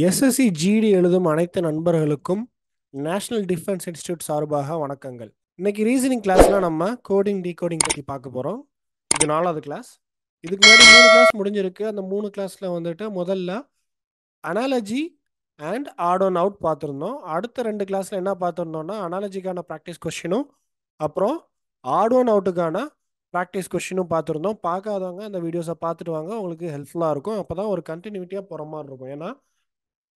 SSC GD எழுதும் அனைத்து நண்பர்களுக்கும் நேஷனல் டிஃபென்ஸ் இன்ஸ்டியூட் சார்பாக வணக்கங்கள். இன்னைக்கு ரீசனிங் கிளாஸ்ல நம்ம கோடிங் டீகோடிங் பற்றி பார்க்க போகிறோம். இது 4வது கிளாஸ். இதுக்கு முன்னாடி 3 கிளாஸ் முடிஞ்சிருக்கு. அந்த 3 கிளாஸில் வந்துட்டு முதல்ல analogy and odd one out பார்த்துருந்தோம். அடுத்த 2 கிளாஸில் என்ன பார்த்துருந்தோம்னா அனாலஜிக்கான ப்ராக்டிஸ் கொஷினும் அப்புறம் ஆட் ஆன் அவுட்டுக்கான ப்ராக்டிஸ் கொஷினும் பார்த்துருந்தோம். பார்க்காதவங்க அந்த வீடியோஸை பார்த்துட்டு வாங்க, உங்களுக்கு ஹெல்ப்ஃபுல்லாக இருக்கும். அப்போ தான் ஒரு கண்டினியூட்டியாக போகிற மாதிரி இருக்கும். ஏன்னா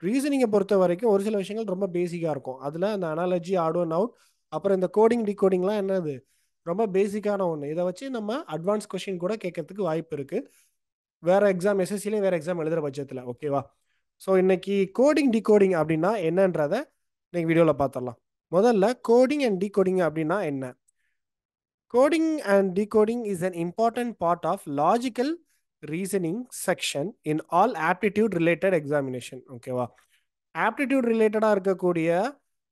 ரீசனிங்கை பொறுத்த வரைக்கும் ஒரு சில விஷயங்கள் ரொம்ப பேசிக்காக இருக்கும். அதில் அந்த அனாலஜி ஆட் அண்ட் அவுட் அப்புறம் இந்த கோடிங் டிகோடிங்லாம் என்னது ரொம்ப பேசிக்கான ஒன்று. இதை வச்சு நம்ம அட்வான்ஸ் கொஷின் கூட கேட்கறதுக்கு வாய்ப்பு இருக்குது, வேறு எக்ஸாம் எஸ்எஸ்சிலே வேறு எக்ஸாம் எழுதுகிற பட்சத்தில். ஓகேவா? ஸோ இன்னைக்கு கோடிங் டிகோடிங் அப்படின்னா என்னன்றதை இன்னைக்கு வீடியோவில் பார்த்துடலாம். முதல்ல கோடிங் அண்ட் டிகோடிங் அப்படின்னா என்ன? Coding and decoding is an important part of logical reasoning section in all aptitude related examination. ஓகேவா? ஆப்டிடியூட் ரிலேட்டடாக இருக்கக்கூடிய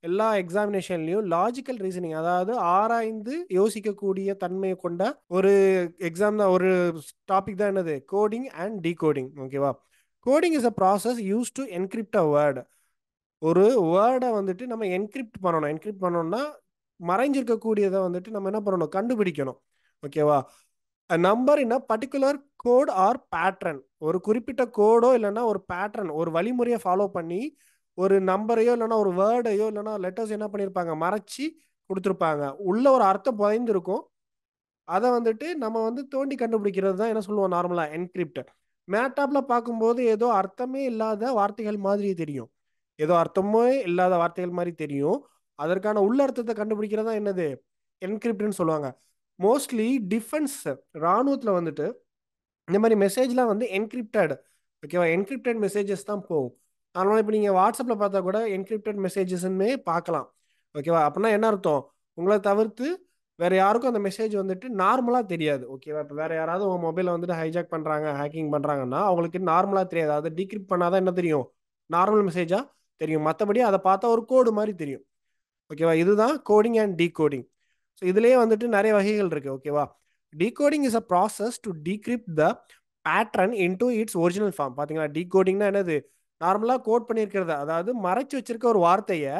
எல்லா எக்ஸாமினேஷன்லையும் லாஜிக்கல் ரீசனிங், அதாவது ஆராய்ந்து யோசிக்கக்கூடிய தன்மையை கொண்ட ஒரு எக்ஸாம் தான், ஒரு டாபிக் தான் என்னது கோடிங் அண்ட் டீகோடிங். ஓகேவா? Coding is a process use to encrypt a word. ஒரு வேர்டை வந்துட்டு நம்ம என்கிரிப்ட் பண்ணணும். என்கிரிப்ட் பண்ணோம்னா மறைஞ்சிருக்கக்கூடியதை வந்துட்டு நம்ம என்ன பண்ணணும், கண்டுபிடிக்கணும். ஓகேவா? Number in a particular code or pattern. ஒரு குறிப்பிட்ட கோடோ இல்லைன்னா ஒரு பேட்டர்ன், ஒரு வழிமுறையை ஃபாலோ பண்ணி ஒரு நம்பரையோ இல்லைன்னா ஒரு வேர்டையோ இல்லைன்னா லெட்டர்ஸ் என்ன பண்ணியிருப்பாங்க, மறைச்சி கொடுத்துருப்பாங்க. உள்ள ஒரு அர்த்தம் புதைந்திருக்கும். அதை வந்துட்டு நம்ம வந்து தோண்டி கண்டுபிடிக்கிறது தான் என்ன சொல்லுவோம் நார்மலாக என்கிரிப்ட். மேட்டாப்பில் பார்க்கும்போது ஏதோ அர்த்தமே இல்லாத வார்த்தைகள் மாதிரி தெரியும், ஏதோ அர்த்தமே இல்லாத வார்த்தைகள் மாதிரி தெரியும். அதற்கான உள்ள அர்த்தத்தை கண்டுபிடிக்கிறது தான் என்னது என்கிரிப்ட்னு சொல்லுவாங்க. மோஸ்ட்லி டிஃபென்ஸ் ராணுவத்தில் வந்துட்டு இந்த மாதிரி மெசேஜ்லாம் வந்து என்கிரிப்டட். ஓகேவா? என்கிரிப்டட் மெசேஜஸ் தான் போகும். அதனால இப்போ நீங்கள் வாட்ஸ்அப்பில் பார்த்தா கூட என்கிரிப்டட் மெசேஜஸ்ன்னு பார்க்கலாம். ஓகேவா? அப்படின்னா என்ன அர்த்தம், உங்களை தவிர்த்து வேற யாருக்கும் அந்த மெசேஜ் வந்துட்டு நார்மலாக தெரியாது. ஓகேவா? இப்போ வேற யாராவது உங்கள் மொபைலை வந்துட்டு ஹைஜாக் பண்ணுறாங்க, ஹேக்கிங் பண்ணுறாங்கன்னா அவங்களுக்கு நார்மலாக தெரியாது. அதை டீக்ரிப்ட் பண்ணாதான் என்ன தெரியும், நார்மல் மெசேஜாக தெரியும். மற்றபடி அதை பார்த்தா ஒரு கோடு மாதிரி தெரியும். ஓகேவா? இதுதான் கோடிங் அண்ட் டீகோடிங். ஸோ இதுலேயே வந்துட்டு நிறைய வகைகள் இருக்குது. ஓகேவா? decoding is a process to decrypt the pattern into its original form. பார்த்தீங்களா, decodingனா என்னது, நார்மலாக கோட் பண்ணியிருக்கிறது, அதாவது மறைச்சு வச்சிருக்க ஒரு வார்த்தையை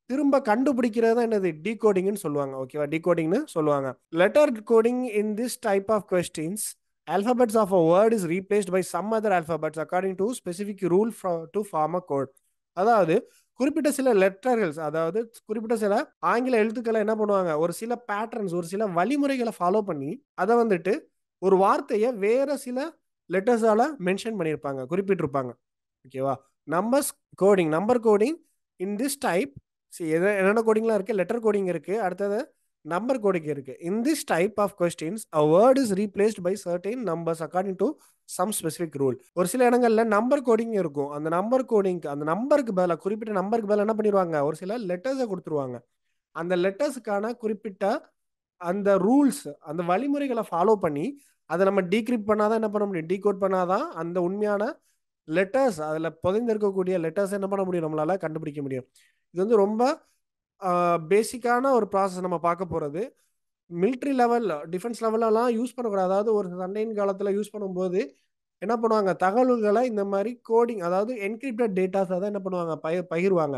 திரும்ப கண்டுபிடிக்கிறது தான் என்னது டீகோடிங்னு சொல்லுவாங்க. ஓகேவா? டீகோடிங்னு சொல்லுவாங்க. Letter coding in this type of questions, alphabets of a word is replaced by some other alphabets according to specific rule to form a code. அதாவது குறிப்பிட்ட சில லெட்டர்கள், அதாவது குறிப்பிட்ட சில ஆங்கில எழுத்துக்களை என்ன பண்ணுவாங்க, ஒரு சில பேட்டர்ன்ஸ், ஒரு சில வழிமுறைகளை ஃபாலோ பண்ணி அதை வந்துட்டு ஒரு வார்த்தையை வேற சில லெட்டர்ஸால மென்ஷன் பண்ணியிருப்பாங்க, குறிப்பிட்டிருப்பாங்க. ஓகேவா? Numbers coding, number coding in this type. என்னென்ன கோடிங்லாம் இருக்கு, லெட்டர் கோடிங் இருக்கு, அடுத்தது நம்பர் கோடிங் இருக்கு. In this type of questions a word is replaced by certain numbers according to some specific rule. ஒரு சில இடங்கள்ல நம்பர் கோடிங் இருக்கும். அந்த நம்பர் கோடிங், அந்த நம்பருக்கு பதிலாக, குறிப்பிட்ட நம்பருக்கு பதிலாக என்ன பண்ணிடுவாங்க, ஒரு சில லெட்டர்ஸை கொடுத்துருவாங்க. அந்த லெட்டர்ஸுக்கான குறிப்பிட்ட அந்த ரூல்ஸ், அந்த வழிமுறைகளை ஃபாலோ பண்ணி அதை நம்ம டீக்ரிப்ட் பண்ணாதான் என்ன பண்ண முடியும், டீகோட் பண்ணாதான் அந்த உண்மையான லெட்டர்ஸ், அதில் புதைந்திருக்கக்கூடிய லெட்டர்ஸ் என்ன பண்ண முடியும், நம்மளால கண்டுபிடிக்க முடியும். இது வந்து ரொம்ப பேசிக்கான ஒரு ப்ராசஸ் நம்ம பார்க்க போகிறது. மிலிட்ரி லெவல், டிஃபென்ஸ் லெவலெல்லாம் யூஸ் பண்ணக்கூடாது. அதாவது ஒரு சண்டையின் காலத்தில் யூஸ் பண்ணும்போது என்ன பண்ணுவாங்க, தகவல்களை இந்த மாதிரி கோடிங், அதாவது என்கிரிப்டட் டேட்டாஸை தான் என்ன பண்ணுவாங்க, பகிர்வாங்க.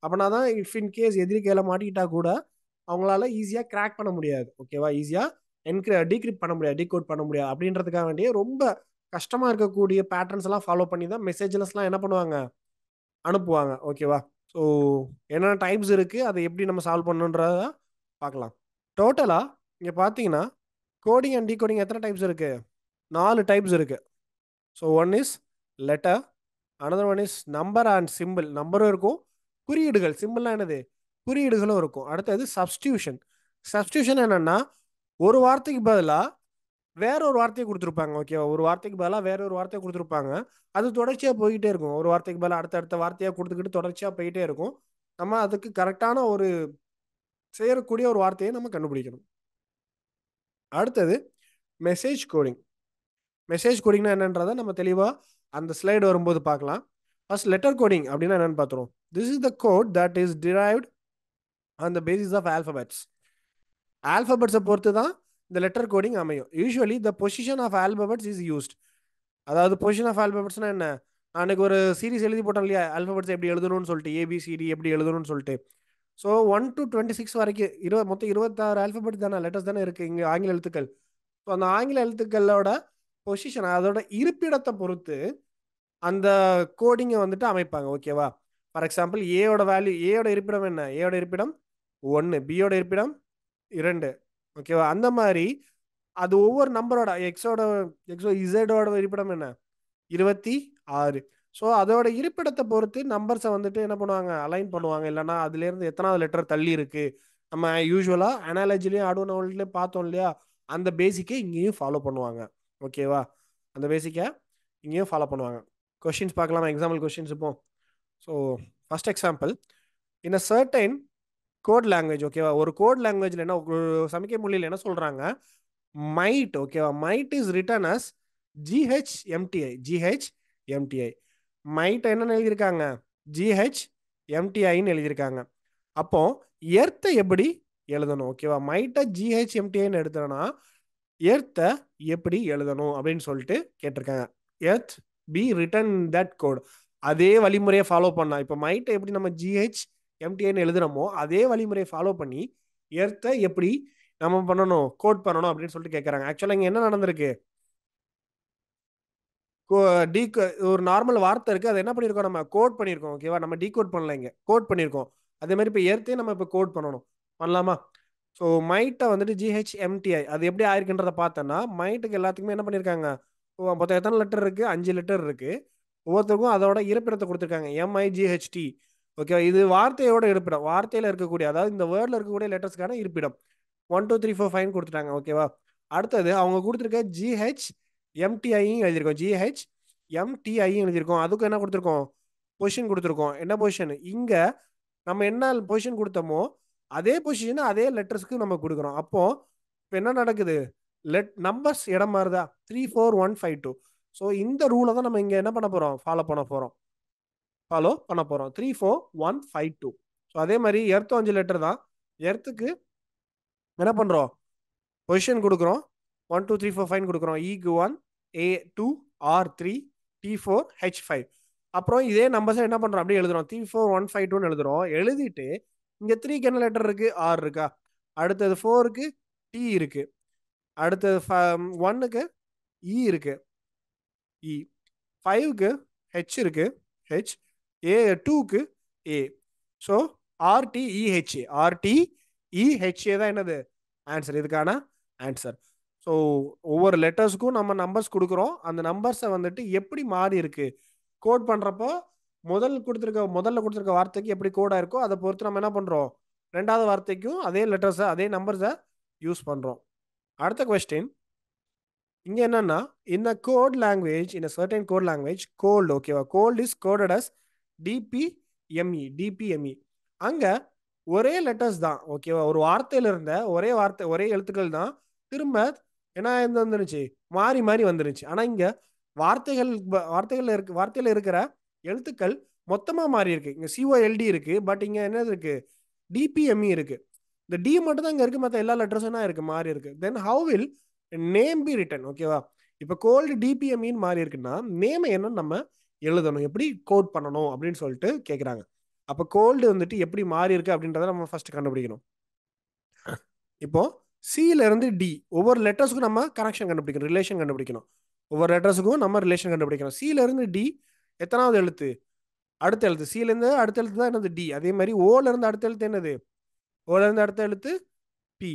அப்படின்னா தான் இஃப் இன் கேஸ் எதிரி கையில மாட்டிக்கிட்டா கூட அவங்களால ஈஸியாக கிராக் பண்ண முடியாது. ஓகேவா? ஈஸியாக டீக்ரிப்ட் பண்ண முடியாது, டீகோட் பண்ண முடியாது. அப்படின்றதுக்காக வேண்டிய ரொம்ப கஷ்டமாக இருக்கக்கூடிய பேட்டர்ன்ஸ் எல்லாம் ஃபாலோ பண்ணி தான் மெசேஜஸ்லாம் என்ன பண்ணுவாங்க, அனுப்புவாங்க. ஓகேவா? ஸோ என்னென்ன டைப்ஸ் இருக்குது, அதை எப்படி நம்ம சால்வ் பண்ணுன்றத பார்க்கலாம். டோட்டலாக இங்கே பார்த்தீங்கன்னா கோடிங் அண்ட் டீகோடிங் எத்தனை டைப்ஸ் இருக்குது, 4 டைப்ஸ் இருக்குது. So one is letter, another one is number and simple. நம்பரும் இருக்கும், குறியீடுகள், சிம்பிள்லாம் என்னது குறியீடுகளும் இருக்கும். அடுத்தது சப்ஸ்டியூஷன். சப்ஸ்டியூஷன் என்னன்னா ஒரு வார்த்தைக்கு பதிலாக வேற ஒரு வார்த்தையை கொடுத்துருப்பாங்க. ஓகேவா? ஒரு வார்த்தைக்கு பதிலாக வேற ஒரு வார்த்தையை கொடுத்துருப்பாங்க. அது தொடர்ச்சியாக போய்கிட்டே இருக்கும். ஒரு வார்த்தைக்கு பதிலாக அடுத்த வார்த்தையாக கொடுத்துக்கிட்டு தொடர்ச்சியாக போயிட்டே இருக்கும். நம்ம அதுக்கு கரெக்டான ஒரு சேரக்கூடிய ஒரு வார்த்தையை நம்ம கண்டுபிடிக்கணும். அடுத்தது மெசேஜ் கோடிங். மெசேஜ் கோடிங்னா என்னன்றதை நம்ம தெளிவாக அந்த ஸ்லைடு வரும்போது பார்க்கலாம். ஃபர்ஸ்ட் லெட்டர் கோடிங் அப்படின்னா என்னன்னு பார்த்துருவோம். This is the code that is derived on the basis of alphabets. ஆல்பபெட்ஸை பொறுத்து தான் இந்த லெட்டர் கோடிங் அமையும். Usually the position of alphabets is used. அதாவது பொசிஷன் ஆஃப் ஆல்பபெட்ஸ்னா என்ன, அன்னைக்கு ஒரு சீரிஸ் எழுதி போட்டோம் இல்லையா, ஆல்பபெட்ஸ் எப்படி எழுதணும்னு சொல்லிட்டு, ஏபிசிடி எப்படி எழுதணும்னு சொல்லிட்டு. ஸோ 1 to 26 வரைக்கும் மொத்தம் 26 ஆல்பபெட் தானே, லெட்டர்ஸ் தானே இருக்கு இங்கே ஆங்கில எழுத்துக்கள். ஸோ அந்த ஆங்கில எழுத்துக்களோட பொசிஷன், அதோட இருப்பிடத்தை பொறுத்து அந்த கோடிங்கை வந்துட்டு அமைப்பாங்க. ஓகேவா? ஃபார் எக்ஸாம்பிள் ஏயோட வேல்யூ, ஏயோட இருப்பிடம் என்ன, ஏயோட இருப்பிடம் 1, பியோட இருப்பிடம் 2. ஓகேவா? அந்த மாதிரி அது ஒவ்வொரு நம்பரோட இசடோட இருப்பிடம் என்ன, 26. ஸோ அதோட இருப்பிடத்தை பொறுத்து நம்பர்ஸை வந்துட்டு என்ன பண்ணுவாங்க, அலைன் பண்ணுவாங்க. இல்லைன்னா அதுலேருந்து எத்தனாவது லெட்டர் தள்ளி இருக்கு. நம்ம யூஸ்வலாக அனாலஜிலையும் ஆர்டுனோலையும் பார்த்தோம் இல்லையா, அந்த பேசிக்கை இங்கேயும் ஃபாலோ பண்ணுவாங்க. ஓகேவா? அந்த பேசிக்கை இங்கேயும் ஃபாலோ பண்ணுவாங்க. கொஸ்டின்ஸ் பார்க்கலாமா, எக்ஸாம்பிள் கொஸ்டின்ஸ் இப்போ. So first example, in a certain code language. ஓகேவா? ஒரு கோட் லாங்குவேஜில் என்ன, சமிக்கை மொழியில் என்ன சொல்கிறாங்க, மைட். ஓகேவா? Might is written as GHMTI. Might என்னன்னு எழுதியிருக்காங்க, ஜிஹெச்எம்டிஐன்னு எழுதியிருக்காங்க. அப்போ எர்த்தை எப்படி எழுதணும்? ஓகேவா? மைட்டை ஜிஹெச்எம்டிஐன்னு எடுத்தோம்னா எர்த்தை எப்படி எழுதணும் அப்படின்னு சொல்லிட்டு கேட்டிருக்காங்க. Earth be written that code. அதே வழிமுறையை ஃபாலோ பண்ணா, இப்போ மைட்டை எப்படி நம்ம ஜிஹெச்எம்டிஐன்னு எழுதுறோமோ அதே வழிமுறையை ஃபாலோ பண்ணி எர்த்தை எப்படி நம்ம பண்ணணும், கோட் பண்ணணும் அப்படின்னு சொல்லிட்டு கேட்குறாங்க. ஆக்சுவலாக இங்கே என்ன நடந்திருக்கு, ஒரு நார்மல் வார்த்தை இருக்கு, அதை என்ன பண்ணியிருக்கோம், நம்ம கோட் பண்ணியிருக்கோம். ஓகேவா? நம்ம டீகோட் பண்ணல, இங்கே கோட் பண்ணியிருக்கோம். அதே மாதிரி இப்போ எர்த்தே நம்ம இப்போ கோட் பண்ணணும். பண்ணலாமா? ஸோ மைட்டை வந்துட்டு ஜிஹெச்எம்டிஐ அது எப்படி ஆயிருக்குன்றத பார்த்தோன்னா, மைட்டுக்கு எல்லாத்துக்குமே என்ன பண்ணியிருக்காங்க, மொத்தம் எத்தனை லெட்டர் இருக்கு, 5 லெட்டர் இருக்கு. ஒவ்வொருத்தருக்கும் அதோட இருப்பிடத்தை கொடுத்துருக்காங்க, எம்ஐஜிஹெச்டி. ஓகே, இது வார்த்தையோட இருப்பிடம், வார்த்தையில இருக்கக்கூடிய, அதாவது இந்த வேர்டில் இருக்கக்கூடிய லெட்டர்ஸ்க்கான இருப்பிடம். 1 2 3 4 5 கொடுத்துட்டாங்க. ஓகேவா? அடுத்தது அவங்க கொடுத்துருக்க ஜிஹெச்எம்டிஐயும் எழுதியிருக்கோம், ஜிஹெச்எம்டிஐயும் எழுதியிருக்கோம். அதுக்கு என்ன கொடுத்துருக்கோம், பொசிஷன் கொடுத்துருக்கோம். என்ன பொசிஷன், இங்க நம்ம என்ன பொசிஷன் கொடுத்தோமோ அதே பொசிஷன் அதே லெட்டர்ஸ்க்கு நம்ம கொடுக்குறோம். அப்போ இப்போ என்ன நடக்குது, நம்பர்ஸ் இடம் மாறுதா, 3 4 1 5 2. ஸோ இந்த ரூலை தான் நம்ம இங்கே என்ன பண்ண போகிறோம், ஃபாலோ பண்ண போகிறோம். 3 4 1 5 2. ஸோ அதே மாதிரி எர்த்தும் 5 லெட்டர் தான். எர்த்துக்கு என்ன பண்ணுறோம், பொசிஷன் கொடுக்குறோம், 1 2 3 4 5 கொடுக்குறோம். ஈக்கு 1, ஏ 2, ஆர் 3, டி 4, ஹெச் 5. அப்புறம் இதே நம்பர்ஸை என்ன பண்ணுறோம், அப்படியே எழுதுறோம், 3 4 1 5 2ன்னு எழுதுறோம். எழுதிட்டு இங்கே 3க்கு என்ன லெட்டர் இருக்கு, ஆர் இருக்கா. அடுத்தது 4க்கு டி இருக்கு. அடுத்தது 1க்கு இ இருக்கு, இ. 5க்கு ஹெச் இருக்கு, ஹெச். ஏ 2க்கு ஏ. ஸோ ஆர்டிஇஹெச்ஏ, ஆர்டிஇஹெச்ஏ தான் என்னது ஆன்சர், இதுக்கான ஆன்சர். ஸோ ஒவ்வொரு லெட்டர்ஸுக்கும் நம்ம நம்பர்ஸ் கொடுக்குறோம். அந்த நம்பர்ஸை வந்துட்டு எப்படி மாறி இருக்கு கோட் பண்ணுறப்போ, முதல்ல கொடுத்துருக்க வார்த்தைக்கு எப்படி கோடாக இருக்கோ அதை பொறுத்து நம்ம என்ன பண்ணுறோம், ரெண்டாவது வார்த்தைக்கும் அதே லெட்டர்ஸை அதே நம்பர்ஸை யூஸ் பண்ணுறோம். அடுத்த கொஸ்டின் இங்கே என்னன்னா, in a code language, in a certain code language, gold. ஓகேவா? Gold is coded as DBME. அங்கே ஒரே லெட்டர்ஸ் தான். ஓகேவா? ஒரு வார்த்தையில இருந்த ஒரே எழுத்துக்கள் தான் திரும்ப என்ன வந்துருச்சு, மாறி மாறி வந்துருச்சு. ஆனால் இங்கே வார்த்தையில இருக்கிற எழுத்துக்கள் மொத்தமாக மாறி இருக்கு. இங்கே சிஓஎல்டி இருக்கு, பட் இங்கே என்ன இருக்கு, டிபிஎம்இ இருக்கு. இந்த டி மட்டும் தான் இங்கே இருக்கு, மற்ற எல்லா லெட்டர்ஸும் என்ன இருக்கு, மாறி இருக்கு. Then how will name be written? ஓகேவா? இப்போ கோல்டு டிபிஎம்இன்னு மாறி இருக்குன்னா நேம் என்னன்னு நம்ம எழுதணும், எப்படி கோட் பண்ணணும் அப்படின்னு சொல்லிட்டு கேட்குறாங்க. அப்போ கோல்டு வந்துட்டு எப்படி மாறி இருக்கு அப்படின்றத நம்ம ஃபர்ஸ்ட் கண்டுபிடிக்கணும். இப்போ சில இருந்து டி ஒவ்வொரு லெட்டர்ஸுக்கும் நம்ம கனெக்ஷன் கண்டுபிடிக்கணும், ரிலேஷன் கண்டுபிடிக்கணும். ஒவ்வொரு லெட்டர்ஸுக்கும் நம்ம ரிலேஷன் கண்டுபிடிக்கணும். சில இருந்து டி எத்தனாவது எழுத்து, அடுத்த எழுத்து. சில இருந்து அடுத்த எழுத்து தான் என்னது, டி. அதே மாதிரி ஓல இருந்து அடுத்த எழுத்து என்னது, ஓல இருந்து அடுத்த எழுத்து பி.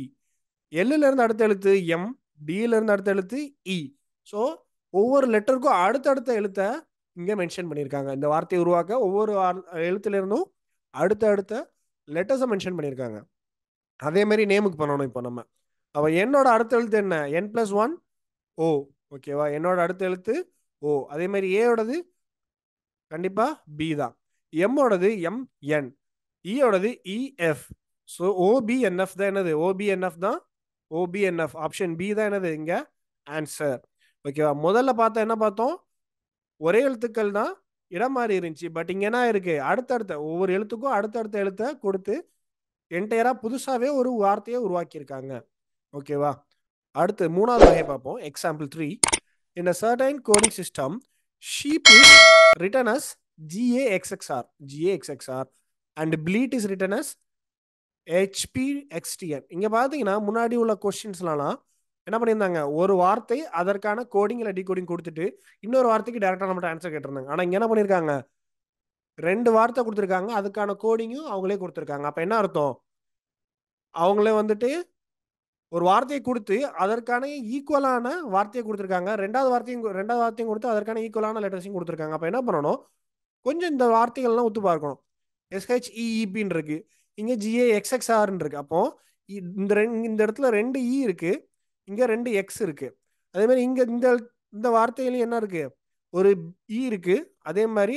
எல்லுல இருந்து அடுத்த எழுத்து எம், டில இருந்து அடுத்த எழுத்து இ. ஸோ ஒவ்வொரு லெட்டருக்கும் அடுத்தடுத்த எழுத்தை இங்கே மென்ஷன் பண்ணியிருக்காங்க. இந்த வார்த்தையை உருவாக்க ஒவ்வொரு எழுத்துல இருந்தும் அடுத்த லெட்டர்ஸை மென்ஷன் பண்ணியிருக்காங்க. அதே மாதிரி நேமுக்கு பண்ணணும். இப்போ நம்ம அப்போ என்னோட அடுத்த எழுத்து என்ன, n+1 ஓ. ஓகேவா? என்னோட அடுத்த எழுத்து ஓ. அதே மாதிரி ஏயோடது கண்டிப்பா பி தான். எம்மோடது எம்என், இயோடது இஎஃப். ஸோ ஓபிஎன்எஃப் தான் என்னது, ஓபிஎன்எஃப் தான், ஓபிஎன்எஃப் ஆப்ஷன் பி தான் என்னது இங்க ஆன்சர். ஓகேவா? முதல்ல பார்த்தா என்ன பார்த்தோம், ஒரே எழுத்துக்கள் தான் இடம் மாறி இருந்துச்சு. பட் இங்க என்ன இருக்கு, அடுத்தடுத்த ஒவ்வொரு எழுத்துக்கும் அடுத்தடுத்த எழுத்தை கொடுத்து என்டையரா புதுசாவே ஒரு வார்த்தையை உருவாக்கியிருக்காங்க. ஓகேவா? அடுத்து மூணாவது வகையை பார்ப்போம். Example 3. In a certain coding system, sheep is written as GAXXR and bleat is written as HPXTN. இங்க பாத்தீங்கன்னா முன்னாடி உள்ள கொஸ்டின்ஸ்லாம் என்ன பண்ணியிருந்தாங்க, ஒரு வார்த்தை அதற்கான கோடிங் இல்லை டிகோடிங் கொடுத்துட்டு இன்னொரு வார்த்தைக்கு டேரக்டா நம்மகிட்ட ஆன்சர் கேட்டிருந்தாங்க. ஆனா இங்க என்ன பண்ணிருக்காங்க, ரெண்டு வார்த்தை கொடுத்துருக்காங்க, அதுக்கான கோடிங்கும் அவங்களே கொடுத்துருக்காங்க. அப்ப என்ன அர்த்தம், அவங்களே வந்துட்டு ஒரு வார்த்தையை கொடுத்து அதற்கான ஈக்குவலான வார்த்தையை கொடுத்துருக்காங்க, ரெண்டாவது வார்த்தையும் கொடுத்து அதற்கான ஈக்குவலான லெட்டர்ஸையும் கொடுத்துருக்காங்க. அப்ப என்ன பண்ணணும், கொஞ்சம் இந்த வார்த்தைகள்லாம் ஒத்து பார்க்கணும். SHEEPன்னு இருக்கு, இங்க GAXXRன்னு இருக்கு. அப்போ இந்த இடத்துல ரெண்டு இ இருக்கு, இங்க ரெண்டு எக்ஸ் இருக்கு. அதே மாதிரி இங்க இந்த இந்த வார்த்தையிலும் என்ன இருக்கு, ஒரு இ இருக்கு. அதே மாதிரி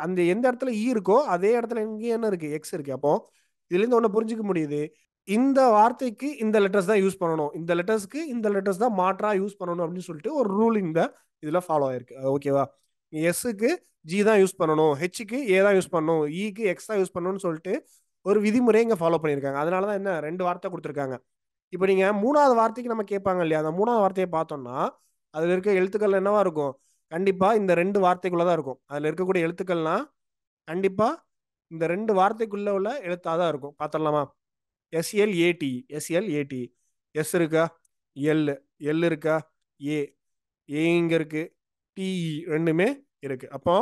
அந்த எந்த இடத்துல இ இருக்கோ அதே இடத்துல இங்க என்ன இருக்கு, எக்ஸ் இருக்கு. அப்போ இதுல இருந்து ஒண்ணு புரிஞ்சுக்க முடியுது, இந்த வார்த்தைக்கு இந்த லெட்டர்ஸ் தான் யூஸ் பண்ணணும், இந்த லெட்டர்ஸ்க்கு இந்த லெட்டர்ஸ் தான் மாற்றா யூஸ் பண்ணணும் அப்படின்னு சொல்லிட்டு ஒரு ரூல் இந்த இதுல ஃபாலோ ஆயிருக்கு. ஓகேவா, எஸ்க்கு ஜி தான் யூஸ் பண்ணணும், ஹெச்க்கு ஏ தான் யூஸ் பண்ணணும், இக்கு எக்ஸ் தான் யூஸ் பண்ணணும்னு சொல்லிட்டு ஒரு விதிமுறையை இங்க ஃபாலோ பண்ணியிருக்காங்க. அதனாலதான் என்ன ரெண்டு வார்த்தை கொடுத்துருக்காங்க. இப்போ நீங்க மூணாவது வார்த்தைக்கு நம்ம கேட்பாங்க இல்லையா, அந்த மூணாவது வார்த்தையை பார்த்தோம்னா அதுல இருக்க எழுத்துக்கள் என்னவா இருக்கும், கண்டிப்பா இந்த ரெண்டு வார்த்தைக்குள்ளதான் இருக்கும். அதுல இருக்கக்கூடிய எழுத்துக்கள்னா கண்டிப்பா இந்த ரெண்டு வார்த்தைக்குள்ள உள்ள எழுத்தாதான் இருக்கும். பார்த்துடலாமா, எஸ்எல்ஏடி எஸ் இருக்கா, எல் எல் இருக்கா, ஏ ஏ இங்க இருக்கு, டிஇ ரெண்டுமே இருக்கு. அப்போ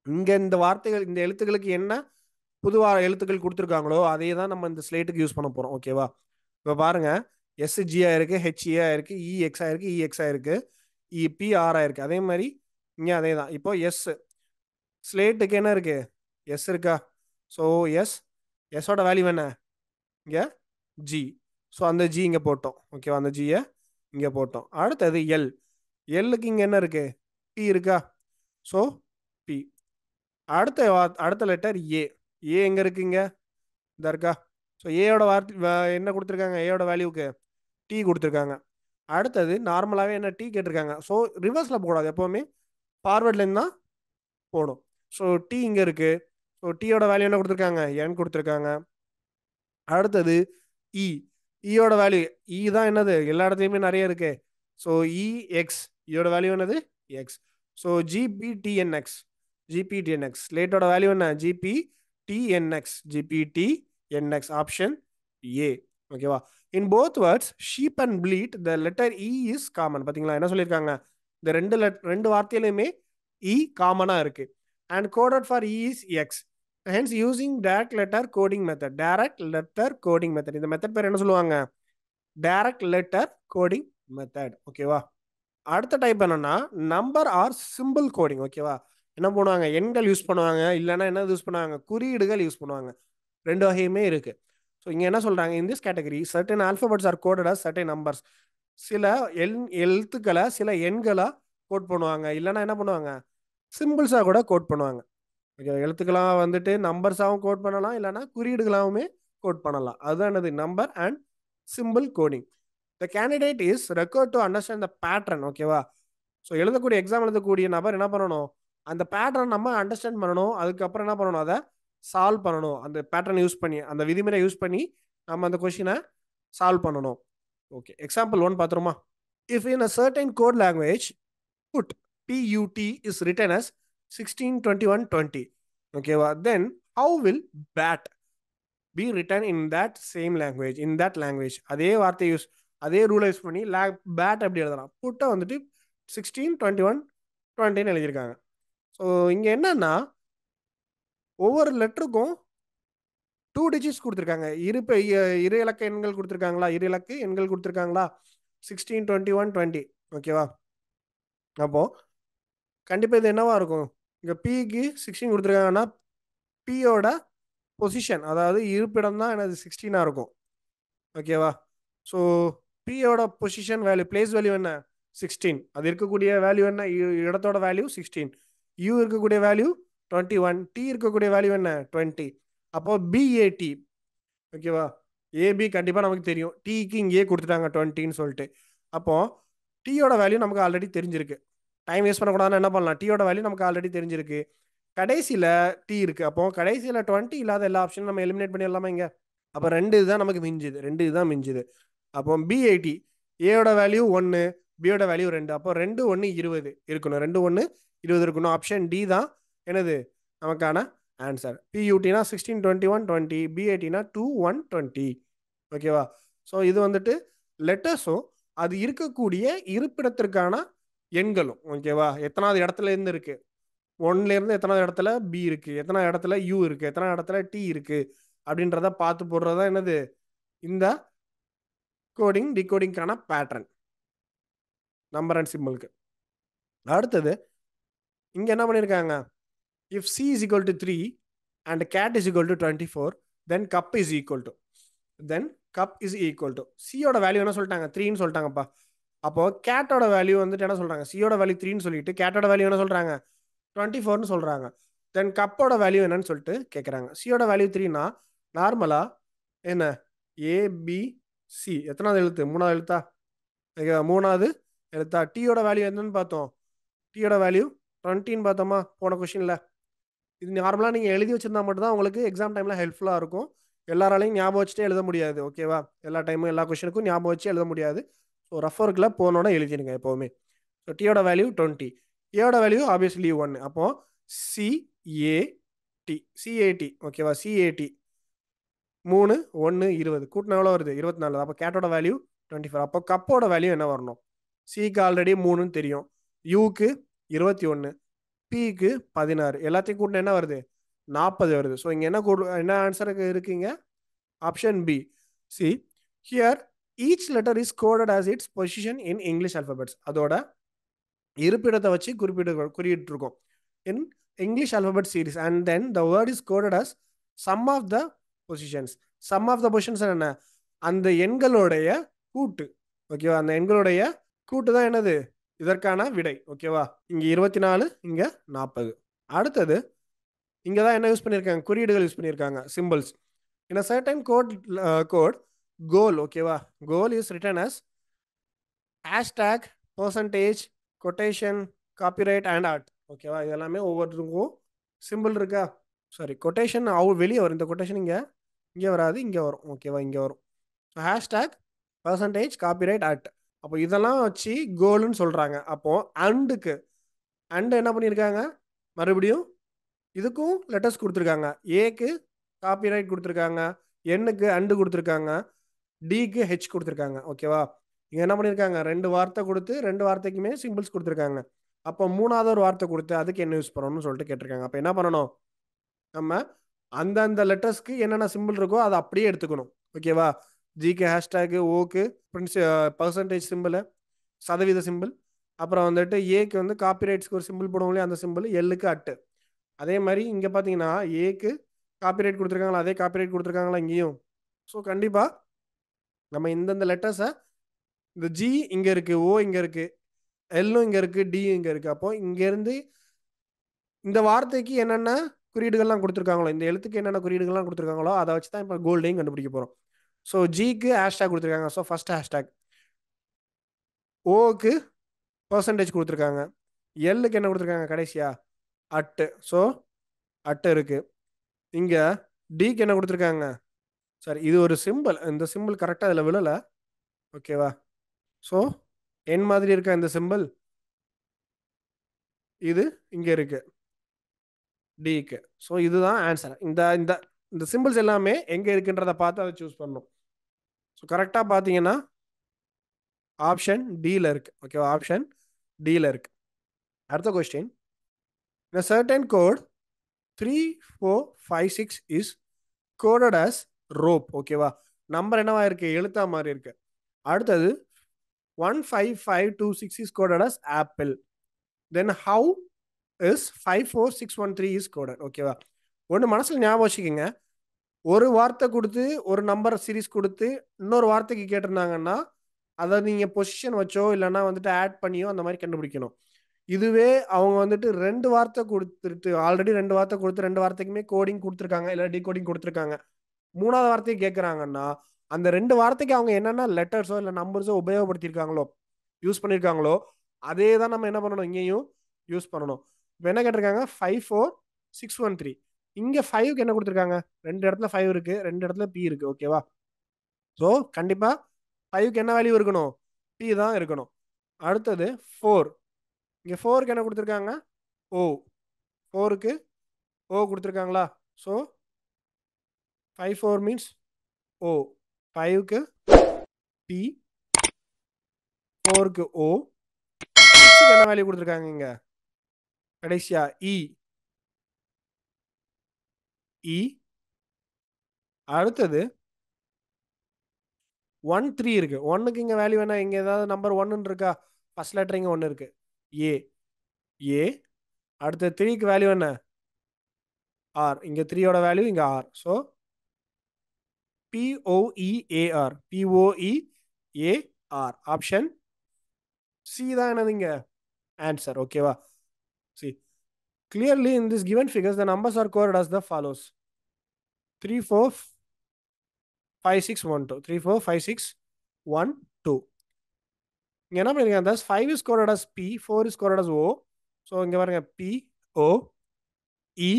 இங்க இந்த வார்த்தைகள் இந்த எழுத்துக்களுக்கு என்ன புதுவா எழுத்துக்கள் கொடுத்துருக்காங்களோ அதே தான் நம்ம இந்த ஸ்லேட்டுக்கு யூஸ் பண்ண போறோம். ஓகேவா, இப்போ பாருங்க, எஸ்ஜி ஆயிருக்கு, ஹெச்ஏ ஆயிருக்கு, இஎக்ஸ் ஆயிருக்கு, இஎக்ஸ் ஆயிருக்கு, இபி ஆர் ஆயிருக்கு. அதே மாதிரி இங்க அதே தான். இப்போ எஸ் ஸ்லேட்டுக்கு என்ன இருக்கு, எஸ் இருக்கா, ஸோ எஸ்ஸோட வேல்யூ என்ன இங்க ஜி, ஸோ அந்த ஜி இங்க போட்டோம். ஓகேவா, அந்த ஜியை இங்க போட்டோம். அடுத்தது எல்லுக்கு இங்க என்ன இருக்கு, பி இருக்கா, ஸோ பி. அடுத்த லெட்டர் ஏ எங்க இருக்குங்க, இந்த இருக்கா. ஸோ ஏயோட வார்த்தை என்ன கொடுத்துருக்காங்க, ஏயோட வேல்யூக்கு டி கொடுத்துருக்காங்க. அடுத்தது நார்மலாகவே என்ன டி கேட்டிருக்காங்க, ஸோ ரிவர்ஸில் போகக்கூடாது, எப்போவுமே ஃபார்வர்ட்லேருந்து தான் போகணும். ஸோ டி இங்கே இருக்கு, ஸோ டீயோட வேல்யூ என்ன கொடுத்துருக்காங்க, என் கொடுத்துருக்காங்க. அடுத்தது இயோட வேல்யூ இ தான் என்னது எல்லா இடத்துலையுமே நிறைய இருக்கு, ஸோ இஎக்ஸ் இயோட வேல்யூ என்னது எக்ஸ். ஸோ ஜிபிடிஎன்எக்ஸ் லேட்டோட வேல்யூ என்ன ஜிபிடிஎன்எக்ஸ் ஆப்ஷன் ஏ. ஓகேவா, in both words sheep and bleat the letter e is common. பார்த்தீங்களா என்ன சொல்லியிருக்காங்க, இந்த ரெண்டு வார்த்தையிலுமே இ காமனா இருக்கு. And coded for e is x, hence using direct letter coding method. இந்த மெத்தட் பேர் என்ன சொல்லுவாங்க, டைரக்ட் லெட்டர் கோடிங் மெத்தட். ஓகேவா, அடுத்த டைப் என்னன்னா நம்பர் ஆர் சிம்பிள் கோடிங். ஓகேவா, என்ன பண்ணுவாங்க, எண்கள் யூஸ் பண்ணுவாங்க, இல்லைன்னா என்ன யூஸ் பண்ணுவாங்க, குறியீடுகள் யூஸ் பண்ணுவாங்க. ரெண்டு வகையுமே இருக்கு. ஸோ இங்க என்ன சொல்றாங்க, in this category certain alphabets are coded as certain numbers. சில எழுத்துக்களை சில எண்களா கோட் பண்ணுவாங்க, இல்லைன்னா என்ன பண்ணுவாங்க, சிம்பிள்ஸா கூட கோட் பண்ணுவாங்க. ஓகே, எழுத்துக்களாக வந்துட்டு நம்பர்ஸாகவும் கோட் பண்ணலாம், இல்லைன்னா குறியீடுகளாகவுமே கோட் பண்ணலாம். அதுதான் என்னது number and simple coding. The candidate is required to understand the pattern. ஓகேவா, ஸோ எக்ஸாம் எழுதக்கூடிய நபர் என்ன பண்ணணும், அந்த பேட்டர்ன் நம்ம அண்டர்ஸ்டாண்ட் பண்ணணும். அதுக்கப்புறம் என்ன பண்ணணும், அதை சால்வ் பண்ணணும். அந்த பேட்டர்ன் யூஸ் பண்ணி, அந்த விதிமுறை யூஸ் பண்ணி நம்ம அந்த கொஸ்டினை சால்வ் பண்ணணும். ஓகே, எக்ஸாம்பிள் 1 பார்த்துருமா. If in a certain code language PUT is written as 162120. Okay, then how will bat be written in that same language, in that language? அதே ரூலை யூஸ் பண்ணி பேட் அப்படி எழுதலாம். புட்டை வந்துட்டு 162120 எழுதியிருக்காங்க. ஸோ இங்கே என்னன்னா ஒவ்வொரு லெட்டருக்கும் 2 டிஜிட்ஸ் கொடுத்துருக்காங்க. இரு இலக்க எண்கள் கொடுத்துருக்காங்களா 162120. ஓகேவா, அப்போ கண்டிப்பாக இது என்னவா இருக்கும், இங்கே பிக்கு 16 கொடுத்துருக்காங்கன்னா பியோட பொசிஷன், அதாவது இருப்பிடம் தான் எனது 16 இருக்கும். ஓகேவா, ஸோ பியோட பொசிஷன் வேல்யூ, பிளேஸ் வேல்யூ என்ன 16, அது இருக்கக்கூடிய வேல்யூ என்ன, இடத்தோட வேல்யூ 16, யூ இருக்கக்கூடிய வேல்யூ 21, டி இருக்கக்கூடிய வேல்யூ என்ன 20. அப்போ பிஏடி. ஓகேவா, ஏபி கண்டிப்பாக நமக்கு தெரியும், டிக்கு இங்கே கொடுத்துட்டாங்க 20ன்னு சொல்லிட்டு. அப்போ டியோட வேல்யூ நமக்கு ஆல்ரெடி தெரிஞ்சிருக்கு. டைம் வேஸ்ட் பண்ணக்கூடாதுன்னு என்ன பண்ணலாம், டியோட வேல்யூ நமக்கு ஆல்ரெடி தெரிஞ்சிருக்கு. கடைசியில் டி இருக்கு, அப்போ கடைசியில் 20 இல்லாத எல்லா ஆப்ஷனும் நம்ம எலிமினேட் பண்ணிடலாமா இங்கே. அப்போ 2 இதுதான் நமக்கு மிஞ்சுது. அப்போ பிஐடி ஏயோட வேல்யூ 1, பியோட வேல்யூ 2. அப்போ 2 1 20 இருக்கணும். 2 1 20 இருக்கணும். ஆப்ஷன் டி தான் என்னது நமக்கான ஆன்சர். பியூடினா 16 21 20, பிஏடினா 2 1 20. ஓகேவா? ஸோ இது வந்துட்டு லெட்டர்ஸும் அது இருக்கக்கூடிய இருப்பிடத்திற்கான எண்களும். ஓகேவா? எத்தனாவது இடத்துல இருந்து இருக்கு, 1ல இருந்து எத்தனாவது இடத்துல பி இருக்கு, எத்தனாவது இடத்துல யூ இருக்கு, எத்தனாவது இடத்துல டி இருக்கு அப்படின்றத பார்த்து போடுறதா என்னது இந்த கோடிங் டிகோடிங்கான பேட்டர்ன் நம்பர் அண்ட் சிம்பிளுக்கு. அடுத்தது இங்க என்ன பண்ணியிருக்காங்க, if C is equal to 3 and cat is equal to 24 then cup is equal to சியோட வேல்யூ என்ன சொல்லிட்டாங்க, 3ன்னு சொல்லிட்டாங்கப்பா. அப்போ கேட்டோட வேல்யூ வந்துட்டு என்ன சொல்றாங்க, சியோட வேல்யூ 3ன்னு சொல்லிட்டு கேட்டோட வேல்யூ என்ன சொல்றாங்க 24ன்னு சொல்றாங்க. தென் கப்போட வேல்யூ என்னன்னு சொல்லிட்டு கேட்குறாங்க. சியோட வேல்யூ 3னா நார்மலா என்ன ஏபிசி எத்தனாவது எழுத்து, 3வது எழுத்தா, 3வது எழுத்தா. டீயோட வேல்யூ என்னன்னு பார்த்தோம், டீயோட வேல்யூ 20ன்னு பார்த்தோமா போன கொஸ்டின்ல. இது நார்மலாக நீங்கள் எழுதி வச்சிருந்தா மட்டும் தான் உங்களுக்கு எக்ஸாம் டைமில் ஹெல்ப்ஃபுல்லாக இருக்கும். எல்லாராலையும் ஞாபகம் வச்சுட்டே எழுத முடியாது. ஓகேவா? எல்லா டைமும் எல்லா கொஸ்டினுக்கும் ஞாபகம் வச்சு எழுத முடியாது. ஸோ ரஃப் ஒர்க்கில் போனோட எழுதிடுங்க எப்போவுமே. ஸோ டியோட வேல்யூ 20, ஏயோட வேல்யூ ஆப்வியஸ்லி 1. அப்போ சிஏடி ஓகேவா, சிஏடி 3 1 20 கூட்டினா எவ்வளோ வருது 24. அப்போ கேட்டோட வேல்யூ 24. அப்போ கப்போட வேல்யூ என்ன வரணும், சிக்கு ஆல்ரெடி 3ன்னு தெரியும், யூக்கு 21, பிக்கு 16, எல்லாத்தையும் கூட்டினா என்ன வருது 40 வருது. ஸோ இங்கே என்ன ஆன்சருக்கு இருக்குங்க, option B. See here each letter is coded as its position in English alphabets. அதோட இருப்பிடத்தை வச்சு குறியிட்டு இருக்கோம் in English alphabet series. And then the word is coded as sum of the positions. Sum of the positions என்ன, அந்த எண்களுடைய கூட்டு. ஓகேவா? அந்த எண்களுடைய கூட்டு தான் என்னது இதற்கான விடை. ஓகேவா? இங்க 24, இங்க 40. அடுத்தது இங்க தான் என்ன யூஸ் பண்ணியிருக்காங்க, குறியீடுகள் யூஸ் பண்ணியிருக்காங்க, symbols. in a certain code goal. ஓகேவா? goal is written as hashtag, percentage, quotation, copyright and art. ஓகேவா? இதெல்லாமே ஒவ்வொருத்தருக்கும் சிம்பிள் இருக்கா, சாரி கொட்டேஷன் வெளியே வரும். இந்த கொட்டேஷன் இங்கே வராது, இங்கே வரும். ஓகேவா? இங்கே வரும். Hashtag, percentage, copyright, art. அப்போ இதெல்லாம் வச்சு கோல்னு சொல்கிறாங்க. அப்போது அண்டுக்கு அண்டு என்ன பண்ணியிருக்காங்க, மறுபடியும் இதுக்கும் லெட்டர்ஸ் கொடுத்துருக்காங்க. ஏக்கு காப்பிரைட் கொடுத்துருக்காங்க, எண்ணுக்கு அண்டு கொடுத்துருக்காங்க, டிக்கு ஹெச் கொடுத்துருக்காங்க. ஓகேவா? இங்கே என்ன பண்ணியிருக்காங்க, 2 வார்த்தை கொடுத்து 2 வார்த்தைக்குமே சிம்பிள்ஸ் கொடுத்துருக்காங்க. அப்போ 3வது ஒரு வார்த்தை கொடுத்து அதுக்கு என்ன யூஸ் பண்ணணும்னு சொல்லிட்டு கேட்டிருக்காங்க. அப்போ என்ன பண்ணணும், நம்ம அந்தந்த லெட்டர்ஸ்க்கு என்னென்ன சிம்பிள் இருக்கோ அதை அப்படியே எடுத்துக்கணும். ஓகேவா? ஜிக்கு ஹேஷ்டேக்கு, ஓக்கு பர்சன்டேஜ் சிம்பிள், சதவீத சிம்பிள், அப்புறம் வந்துட்டு ஏக்கு வந்து காப்பிரைட்ஸ்க்கு ஒரு சிம்பிள் போடுவோம் இல்லையா, அந்த சிம்பிள், எல்லுக்கு அட்டு. அதே மாதிரி இங்கே பார்த்தீங்கன்னா ஏக்கு காப்பிரைட் கொடுத்துருக்காங்களா, அதே காப்பிரைட் கொடுத்துருக்காங்களா இங்கேயும். ஸோ கண்டிப்பாக நம்ம இந்தந்த லெட்டர்ஸை, இந்த ஜி இங்கே இருக்குது, ஓ இங்கே இருக்குது, எல்லும் இங்கே இருக்குது, டி இங்கே இருக்குது. அப்போ இங்கேருந்து இந்த வார்த்தைக்கு என்னென்ன குறியீடுகள்லாம் கொடுத்துருக்காங்களோ, இந்த எழுத்துக்கு என்னென்ன குறியீடுகள்லாம் கொடுத்துருக்காங்களோ அதை வச்சு தான் இப்போ கோல்டையும் கண்டுபிடிக்க போகிறோம். ஸோ ஜிக்கு ஹேஷ்டேக் கொடுத்துருக்காங்க, ஸோ ஃபர்ஸ்ட் ஹேஷ்டேக். ஓக்கு பர்சன்டேஜ் கொடுத்துருக்காங்க, எல்லுக்கு என்ன கொடுத்துருக்காங்க கடைசியா அட்டு, ஸோ அட்டு இருக்கு. இங்கே டிக்கு என்ன கொடுத்துருக்காங்க, சரி இது ஒரு சிம்பிள், இந்த சிம்பிள் கரெக்டாக அதில் விழலை. ஓகேவா? ஸோ என் மாதிரி இருக்க இந்த சிம்பிள் இது இங்கே இருக்கு டிக்கு. ஸோ இதுதான் ஆன்சர். இந்த இந்த இந்த சிம்பிள்ஸ் எல்லாமே எங்கே இருக்குன்றதை பார்த்து அதை சூஸ் பண்ணணும். ஸோ கரெக்டாக பார்த்தீங்கன்னா ஆப்ஷன் டியில் இருக்கு. ஓகேவா? ஆப்ஷன் டியில் இருக்கு. அடுத்த question, in a certain code 3 4 5 6 is coded as rope. ஓகேவா? நம்பர் என்னவா இருக்கு, எழுத்தா மாதிரி இருக்கு. அடுத்தது 1 5 5 2 6 is coded as apple. Then how is 5 4 6 1 3 is coded? ஓகேவா? ஒன்று மனசில் ஞாபகம் வச்சுக்கோங்க, ஒரு வார்த்தை கொடுத்து ஒரு நம்பர் சீரீஸ் கொடுத்து இன்னொரு வார்த்தைக்கு கேட்டிருந்தாங்கன்னா அதை நீங்கள் பொசிஷன் வச்சோ இல்லைன்னா வந்துட்டு ஆட் பண்ணியோ அந்த மாதிரி கண்டுபிடிக்கணும். இதுவே அவங்க வந்துட்டு 2 வார்த்தை கொடுத்துட்டு, ஆல்ரெடி 2 வார்த்தை கொடுத்து 2 வார்த்தைக்குமே கோடிங் கொடுத்துருக்காங்க இல்லை டிகோடிங் கொடுத்துருக்காங்க, 3வது வார்த்தையை கேட்குறாங்கன்னா அந்த 2 வார்த்தைக்கு அவங்க என்னென்ன லெட்டர்ஸோ இல்லை நம்பர்ஸோ உபயோகப்படுத்தியிருக்காங்களோ, யூஸ் பண்ணியிருக்காங்களோ, அதே தான் நம்ம என்ன பண்ணணும், இங்கேயும் யூஸ் பண்ணணும். இப்போ என்ன கேட்டிருக்காங்க, 5 4 6 1 3. இங்கே 5க்கு என்ன கொடுத்துருக்காங்க, 2 இடத்துல 5 இருக்கு, 2 இடத்துல பி இருக்கு. ஓகேவா? ஸோ கண்டிப்பாக 5க்கு என்ன வேல்யூ இருக்கணும், பி தான் இருக்கணும். அடுத்தது 4. இங்கே 4க்கு என்ன கொடுத்துருக்காங்க? ஓ. 4க்கு ஓ கொடுத்துருக்காங்களா? ஸோ 5 4 மீன்ஸ் ஓ. 5க்கு பி, 4க்கு ஓ, 6க்கு என்ன வேல்யூ கொடுத்துருக்காங்க இங்க? கடைசியா இ. இ. அடுத்தது 1 3 இருக்கு. 1க்கு இங்க வேல்யூ என்ன? இங்க ஏதாவது நம்பர் 1 இருக்கா? ஃபர்ஸ்ட் லெட்டர் இங்க 1 இருக்கு. ஏ. ஏ. அடுத்து 3க்கு வேல்யூ என்ன? ஆர். இங்க 3யோட வேல்யூ இங்க ஆர். ஸோ பிஓஇஏஆர். பிஓஇஏஆர். ஆப்ஷன் சி தான் என்னது இங்க ஆன்சர். ஓகேவா? C clearly in this given figures the numbers are coded as the follows: 3 4 5 6 1 2. 3 4 5 6 1 2. இங்க என்ன பண்ணிருக்காங்க? thus 5 is coded as P, 4 is coded as O. So இங்க பாருங்க P O E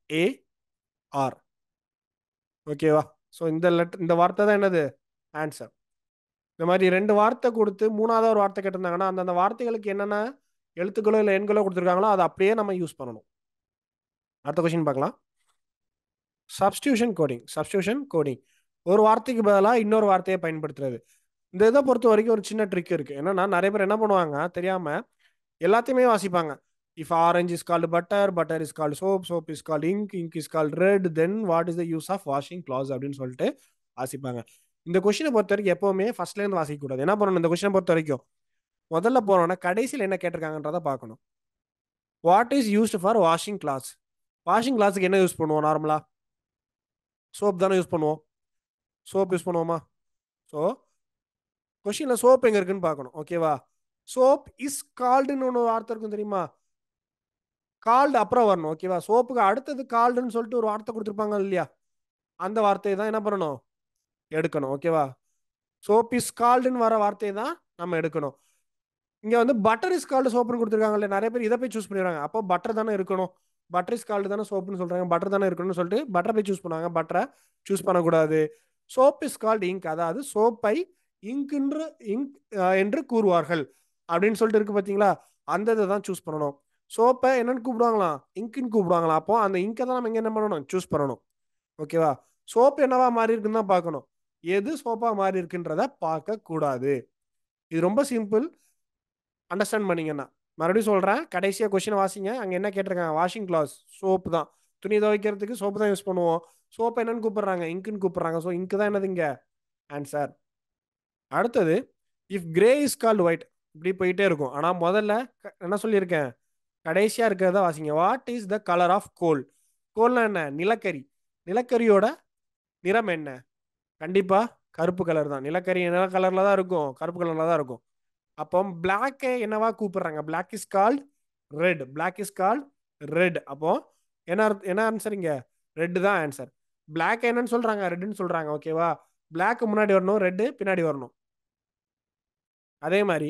A R. ஓகேவா? ஸோ இந்த வார்த்தை தான் என்னது ஆன்சர். இந்த மாதிரி 2 வார்த்தை கொடுத்து 3வது ஒரு வார்த்தை கேட்டிருந்தாங்கன்னா அந்த வார்த்தைகளுக்கு என்னென்ன எழுத்துக்களோ இல்லை எண்களோ கொடுத்துருக்காங்களோ அதை அப்படியே நம்ம யூஸ் பண்ணணும். அடுத்த கொஸ்டின் பார்க்கலாம். Substitution coding. சப்ஸ்டியூஷன் கோடிங் ஒரு வார்த்தைக்கு பதிலாக இன்னொரு வார்த்தையை பயன்படுத்துறது. இந்த இதை பொறுத்த வரைக்கும் ஒரு சின்ன ட்ரிக் இருக்கு. என்னன்னா நிறைய பேர் என்ன பண்ணுவாங்க தெரியாம எல்லாத்தையுமே வாசிப்பாங்க. If orange is called butter, butter is called soap, soap is called ink, ink is called red, then what is the use of washing clothes அப்படின்னு சொல்லிட்டு வாசிப்பாங்க. இந்த கொஸ்டினை பொறுத்த வரைக்கும் எப்பவுமே ஃபர்ஸ்ட்ல இருந்து வாசிக்க கூடாது. என்ன பண்ணணும்? இந்த கொஸ்டினை பொறுத்த வரைக்கும் முதல்ல போனோம்னா கடைசியில் என்ன கேட்டிருக்காங்கன்றத பார்க்கணும். What is used for washing clothes? Washing கிளாஸுக்கு என்ன யூஸ் பண்ணுவோம்? நார்மலா சோப் தானே யூஸ் பண்ணுவோம். சோப் யூஸ் பண்ணுவோமா? ஸோ கொஸ்டின்ல சோப் எங்க இருக்குன்னு பார்க்கணும். ஓகேவா? சோப் இஸ் கால்டுன்னு ஒன்று வார்த்தை இருக்கும் தெரியுமா? கால்டு அப்புறம் வரணும். ஓகேவா? சோப்புக்கு அடுத்தது கால்டுன்னு சொல்லிட்டு ஒரு வார்த்தை கொடுத்துருப்பாங்க இல்லையா? அந்த வார்த்தையை தான் என்ன பண்ணணும்? எடுக்கணும். ஓகேவா? சோப் இஸ் கால்டுன்னு வர வார்த்தையை தான் நம்ம எடுக்கணும். இங்க வந்து பட்டர் இஸ் கால்டு சோப்புன்னு கொடுத்துருக்காங்க இல்லையா? நிறைய பேர் இதை போய் சூஸ் பண்ணிடுறாங்க. அப்போ பட்டர் தானே இருக்கணும். பட்டர் இஸ் கால்டு தானே சோப்புன்னு சொல்றாங்க. பட்டர் தானே இருக்கணும்னு சொல்லிட்டு பட்டர் போய் சூஸ் பண்ணுவாங்க. பட்டரை சூஸ் பண்ணக்கூடாது. சோப் இஸ் கால்டு இங்க், அதாவது சோப்பை இங்க் என்று கூறுவார்கள் அப்படின்னு சொல்லிட்டு இருக்கு பார்த்தீங்களா? அந்த இதை தான் சூஸ் பண்ணணும். சோப்பை என்னன்னு கூப்பிடுவாங்களாம்? இங்க்னு கூப்பிடுவாங்களாம். அப்போ அந்த இங்கை தான் நம்ம இங்கே என்ன பண்ணணும்? சூஸ் பண்ணணும். ஓகேவா? சோப் என்னவா மாறி இருக்குன்னு தான் பார்க்கணும். எது சோப்பா மாறி இருக்குன்றத பார்க்க கூடாது. இது ரொம்ப சிம்பிள். அண்டர்ஸ்டாண்ட் பண்ணீங்கன்னா மறுபடியும் சொல்றேன். கடைசியா கொஸ்டின் வாசிங்க. அங்க என்ன கேட்டிருக்காங்க? வாஷிங் கிளாஸ் சோப்பு தான். துணி துவைக்கிறதுக்கு சோப்பு தான் யூஸ் பண்ணுவோம். சோப்பு என்னன்னு கூப்பிடுறாங்க? இங்க்னு கூப்பிடுறாங்க. ஸோ இங்க் தான் என்னது இங்க ஆன்சர். அடுத்தது if grey is called white. இப்படி போயிட்டே இருக்கும். ஆனா முதல்ல என்ன சொல்லியிருக்கேன்? கடைசியா இருக்கிறத வாசிங்க. What is the colour of coal? கோல்னா என்ன? நிலக்கரி. நிலக்கரியோட நிறம் என்ன? கண்டிப்பா கருப்பு கலர் தான். நிலக்கரி என்ன கலர்ல தான் இருக்கும்? கருப்பு கலர்ல தான் இருக்கும். அப்போ பிளாக்கை என்னவா கூப்பிடுறாங்க? Black is called red. Black is called red. அப்போ என்ன ஆன்சர் இங்க? ரெட் தான் ஆன்சர். பிளாக் என்னன்னு சொல்றாங்க? ரெட்னு சொல்றாங்க. ஓகேவா? பிளாக் முன்னாடி வரணும், ரெட் பின்னாடி வரணும். அதே மாதிரி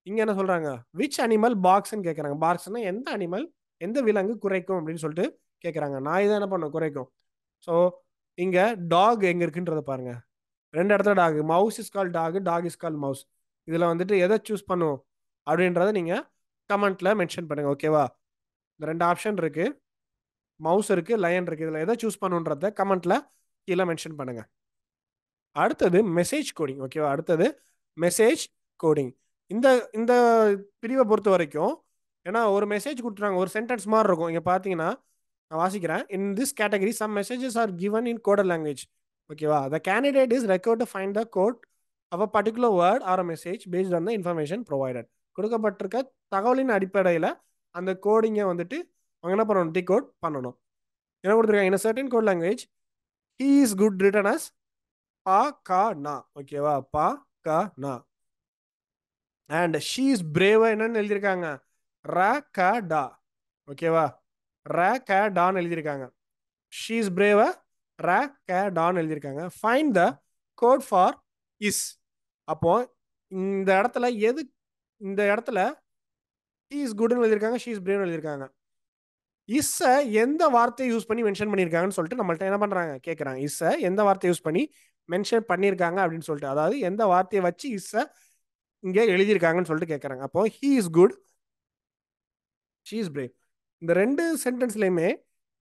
இங்க என்ன சொல்றாங்க? விச் அனிமல் பாக்ஸ்ன்னு கேட்கறாங்க. பாக்ஸ்னா எந்த அனிமல், எந்த விலங்கு குறைக்கும் அப்படின்னு சொல்லிட்டு கேட்கறாங்க. நாய் தான் என்ன பண்ணும்? குறைக்கும். ஸோ இங்க டாக் எங்க இருக்குன்றத பாருங்க. 2 இடத்துல dog. Mouse is call dog, dog is call mouse. இதுல வந்துட்டு எதை சூஸ் பண்ணும் அப்படின்றத நீங்க கமெண்ட்ல மென்ஷன் பண்ணுங்க. ஓகேவா? இந்த 2 ஆப்ஷன் இருக்கு. மவுஸ் இருக்கு, லயன் இருக்கு. இதுல எதை சூஸ் பண்ணுன்றத கமெண்ட்ல கீழே மென்ஷன் பண்ணுங்க. அடுத்தது மெசேஜ் கோடிங். ஓகேவா? அடுத்தது மெசேஜ் கோடிங். இந்த இந்த பிரிவை பொறுத்த வரைக்கும் ஏன்னா ஒரு மெசேஜ் கொடுத்துறாங்க, ஒரு சென்டென்ஸ் மாதிரி இருக்கும். இங்க பாத்தீங்கன்னா நான் வாசிக்கிறேன். In this category some messages are given in coded language. ஓகேவா? The candidate is required to find the code of a particular word or a message based on the information provided. கொடுக்கப்பட்டிருக்க தகவலின் அடிப்படையில் அந்த கோடிங்கை வந்துட்டு அவங்க என்ன பண்ணணும்? டிகோட் பண்ணணும். என்ன கொடுத்துருக்காங்க? In certain code language he is good written as பா கா நா. ஓகேவா? பா கா நா. அண்ட் ஷீ இஸ் பிரேவ் என்னன்னு எழுதியிருக்காங்க? ர க டா. ஓகேவா? ர க டான்னு எழுதியிருக்காங்க. ஷீ இஸ் பிரேவ் ர க டான்னு எழுதியிருக்காங்க. Find the code for is. அப்போ இந்த இடத்துல இந்த இடத்துல ஷீ இஸ் குட்னு எழுதியிருக்காங்க, ஷீ இஸ் பிரேவ்னு எழுதியிருக்காங்க. இஸ்ஸை எந்த வார்த்தையை யூஸ் பண்ணி மென்ஷன் பண்ணியிருக்காங்கன்னு சொல்லிட்டு நம்மள்ட்ட என்ன பண்றாங்க? கேட்குறாங்க. இஸ்ஸை எந்த வார்த்தையை யூஸ் பண்ணி மென்ஷன் பண்ணியிருக்காங்க அப்படின்னு சொல்லிட்டு, அதாவது எந்த வார்த்தையை வச்சு இஸ்ஸை இங்கே எழுதியிருக்காங்கன்னு சொல்லிட்டு கேட்குறாங்க. அப்போ he is good, she is brave. இந்த ரெண்டு சென்டென்ஸ்லையுமே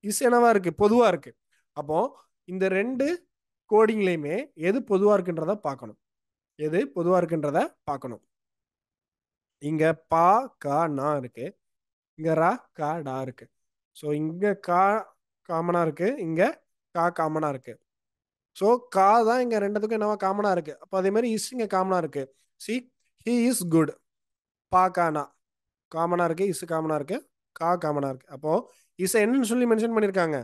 இஸ் என்னவா இருக்கு, பொதுவா இருக்கு. அப்போ இந்த ரெண்டு கோடிங்லையுமே எது பொதுவா இருக்குன்றத பார்க்கணும். எது பொதுவா இருக்குன்றத பார்க்கணும். இங்க பா கா நா இருக்கு, இங்க ரா கா டா இருக்கு. ஸோ இங்க கா காமனா இருக்கு, இங்க கா காமனா இருக்கு. ஸோ கா தான் இங்க ரெண்டுத்துக்கும் என்னவா காமனா இருக்கு. அப்போ அதே மாதிரி இஸ் இங்க காமனா இருக்கு. சி ஹி இஸ் குட், பா கானா காமனா இருக்கு, இஸ் காமனா இருக்கு, கா காமனா இருக்கு. அப்போ இஸ் என்னன்னு சொல்லி மென்ஷன் பண்ணிருக்காங்க,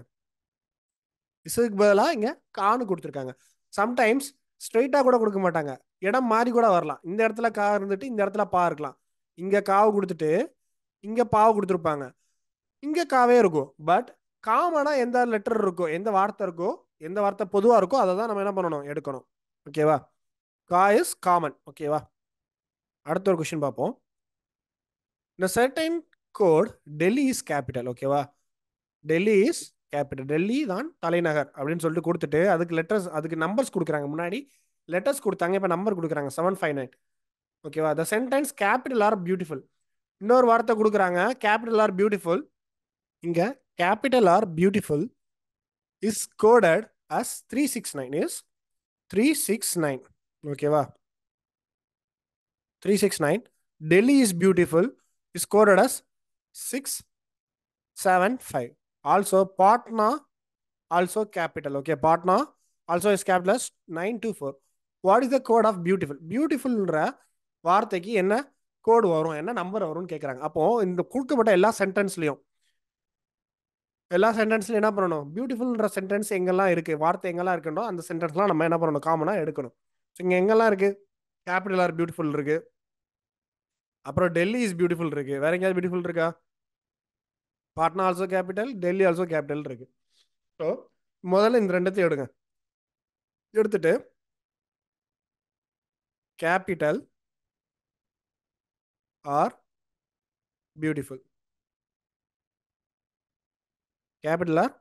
இஸுக்கு பதிலாக இங்க கான்னு கொடுத்துருக்காங்க. சம்டைம்ஸ் ஸ்ட்ரெயிட்டா கூட கொடுக்க மாட்டாங்க, இடம் மாறி கூட வரலாம். இந்த இடத்துல கா இருந்துட்டு இந்த இடத்துல பா இருக்கலாம். இங்க காவு கொடுத்துட்டு இங்க பாவு கொடுத்துருப்பாங்க, இங்க காவே இருக்கும். பட் காமனா எந்த லெட்டர் இருக்கோ, எந்த வார்த்தை இருக்கோ, எந்த வார்த்தை பொதுவா இருக்கோ அதை தான் நம்ம என்ன பண்ணணும், எடுக்கணும். ஓகேவா? கா இஸ் காமன். ஓகேவா? அடுத்த ஒரு கொஸ்டின் பார்ப்போம். இந்த certain code Delhi is capital. ஓகேவா? டெல்லி இஸ் கேபிட்டல், டெல்லி தான் தலைநகர் அப்படின்னு சொல்லிட்டு கொடுத்துட்டு அதுக்கு லெட்டர்ஸ், அதுக்கு நம்பர்ஸ் கொடுக்குறாங்க. முன்னாடி லெட்டர்ஸ் கொடுத்தாங்க, இப்போ நம்பர் கொடுக்குறாங்க 759. ஓகேவா? The sentence capital are beautiful. இன்னொரு வார்த்தை கொடுக்குறாங்க, கேபிட்டல் ஆர் பியூட்டிஃபுல். இங்க capital are beautiful is coded as 369 is 369. ஓகேவா? 369. Delhi is beautiful is coded as 675. Also Patna also capital. Okay, Patna also is capital as 924. What is the code of beautiful? Beautifulன்ற வார்த்தைக்கு என்ன கோடு வரும், என்ன number வரும்னு கேட்குறாங்க. அப்போ இந்த கொடுக்கப்பட்ட எல்லா சென்டென்ஸ்லையும் என்ன பண்ணணும், பியூட்டிஃபுல்ன்ற சென்டென்ஸ் எங்கெல்லாம் இருக்கு, வார்த்தை எங்கெல்லாம் இருக்குன்றோ அந்த சென்டென்ஸ்லாம் நம்ம என்ன பண்ணணும், காமனாக எடுக்கணும். ஸோ இங்கே எங்கெல்லாம் இருக்கு, கேபிட்டல் ஆர் பியூட்டிஃபுல் இருக்கு, அப்புறம் டெல்லி இஸ் பியூட்டிஃபுல் இருக்கு. வேற எங்கேயாவது பியூட்டிஃபுல் இருக்கா? Patna also capital, Delhi also capital இருக்கு. ஸோ முதல்ல இந்த ரெண்டத்தையும் எடுங்க. எடுத்துட்டு capital are beautiful, capital are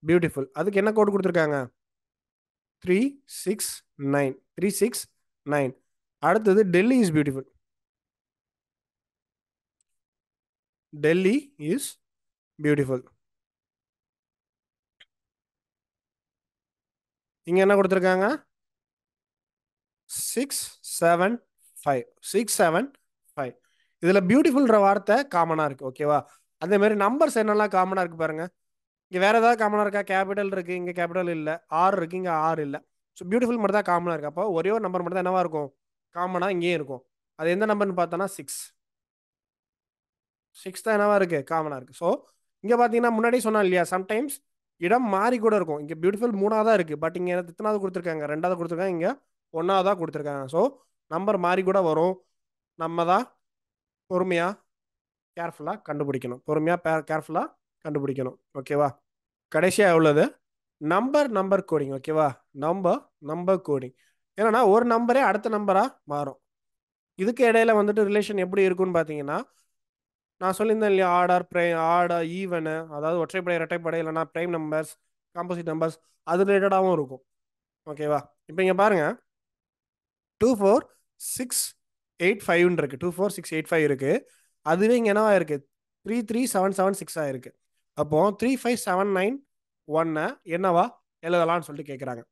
beautiful, அதுக்கு என்ன கோட் கொடுத்துருக்காங்க, 369. 369. அடுத்தது Delhi is beautiful, Delhi is beautiful. இங்க என்ன கொடுத்துருக்காங்க, 675. 675. இதுல பியூட்டிஃபுல்ன்ற வார்த்தை காமனா இருக்கு. ஓகேவா? அதே மாதிரி நம்பர்ஸ் என்னெல்லாம் காமனா இருக்கு பாருங்க. இங்க வேற ஏதாவது காமனா இருக்கா? கேபிட்டல் இருக்கு, இங்க கேபிட்டல் இல்ல. ஆர் இருக்கு, இங்க ஆர் இல்ல. ஸோ பியூட்டிஃபுல் மட்டும் தான் காமனா இருக்கு. அப்போ ஒரே ஒரு நம்பர் மட்டும் தான் என்னவா இருக்கும், காமனா இங்கேயே இருக்கும். அது எந்த நம்பர்னு பார்த்தோன்னா 6. 6 தான் என்னவா இருக்கு, காமனா இருக்கு. ஸோ இங்க பாத்தீங்கன்னா முன்னாடி சொன்னா இல்லையா, சம்டைம்ஸ் இடம் மாறி கூட இருக்கும். இங்க பியூட்டிஃபுல் 3ஆவதா இருக்கு, பட் இங்க எத்தனாவது கொடுத்துருக்காங்க, 2ஆவது கொடுத்துருக்காங்க, இங்க 1ஆவதா கொடுத்துருக்காங்க. ஸோ நம்பர் மாறி கூட வரும். நம்ம தான் பொறுமையா கேர்ஃபுல்லா கண்டுபிடிக்கணும், பொறுமையா கேர்ஃபுல்லா கண்டுபிடிக்கணும். ஓகேவா? கடைசியா உள்ளது நம்பர் கோடிங். ஓகேவா? நம்பர் கோடிங் என்னன்னா ஒரு நம்பரே அடுத்த நம்பரா மாறும். இதுக்கு இடையில வந்துட்டு ரிலேஷன் எப்படி இருக்கும்னு பாத்தீங்கன்னா, நான் சொல்லியிருந்தேன் இல்லையா, ஆர்டர் பிரைம், ஆர்டர் ஈவனு, அதாவது ஒற்றைப்படை இரட்டைப்படை இல்லைன்னா பிரைம் நம்பர்ஸ், காம்போசிட் நம்பர்ஸ், அது ரிலேட்டடாகவும் இருக்கும். ஓகேவா? இப்போ இங்கே பாருங்க, 24685 இருக்கு, 24685 இருக்கு. அதுவே இங்கே என்னவா இருக்கு, 33776 இருக்கு. அப்போ 35791 என்னவா எழுதலாம்னு சொல்லிட்டு கேட்குறாங்க.